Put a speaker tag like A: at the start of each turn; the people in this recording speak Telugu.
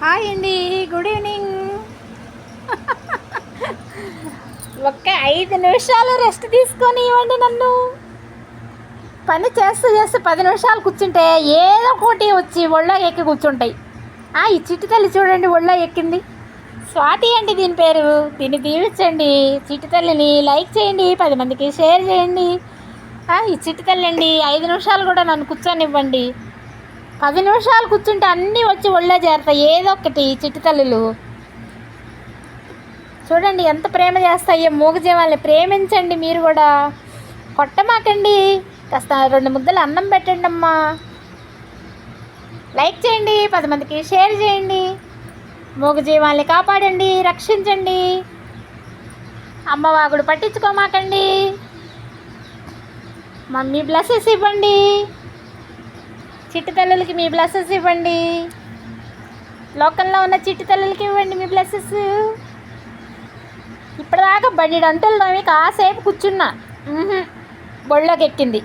A: హాయ్ అండి, గుడ్ ఈవినింగ్. ఒక్క 5 నిమిషాలు రెస్ట్ తీసుకొని ఇవ్వండి. నన్ను పని చేస్తూ చేస్తూ 10 నిమిషాలు కూర్చుంటే ఏదో ఒకటి వచ్చి ఒళ్ళో ఎక్కి కూర్చుంటాయి. ఈ చిట్టి తల్లి చూడండి, ఒళ్ళో ఎక్కింది. స్వాతి అండి దీని పేరు. దీన్ని దీవించండి. చిట్టి తల్లిని లైక్ చేయండి, 10 మందికి షేర్ చేయండి. ఈ చిట్టి తల్లి అండి, 5 నిమిషాలు కూడా నన్ను కూర్చొనివ్వండి. 10 నిమిషాలు కూర్చుంటే అన్నీ వచ్చి ఒళ్ళో చేరుతాయి ఏదో ఒకటి. చిట్టి తల్లులు చూడండి ఎంత ప్రేమ చేస్తాయో. మూగజీవాల్ని ప్రేమించండి మీరు కూడా, కొట్టమాకండి. కాస్త 2 ముద్దలు అన్నం పెట్టండి అమ్మా. లైక్ చేయండి, 10 మందికి షేర్ చేయండి. మూగజీవాల్ని కాపాడండి, రక్షించండి. అమ్మవాగుడు పట్టించుకోమాకండి. మమ్మీ బ్లెస్సెస్ ఇవ్వండి. చిట్టి తల్లులకి మీ బ్లెస్సెస్ ఇవ్వండి. లోకల్లో ఉన్న చిట్టి తల్లులకి ఇవ్వండి మీ బ్లెస్సెస్. ఇప్పటిదాకా బండి అంటులతోమి కాసేపు కూర్చున్నా, బొళ్ళోకి ఎక్కింది.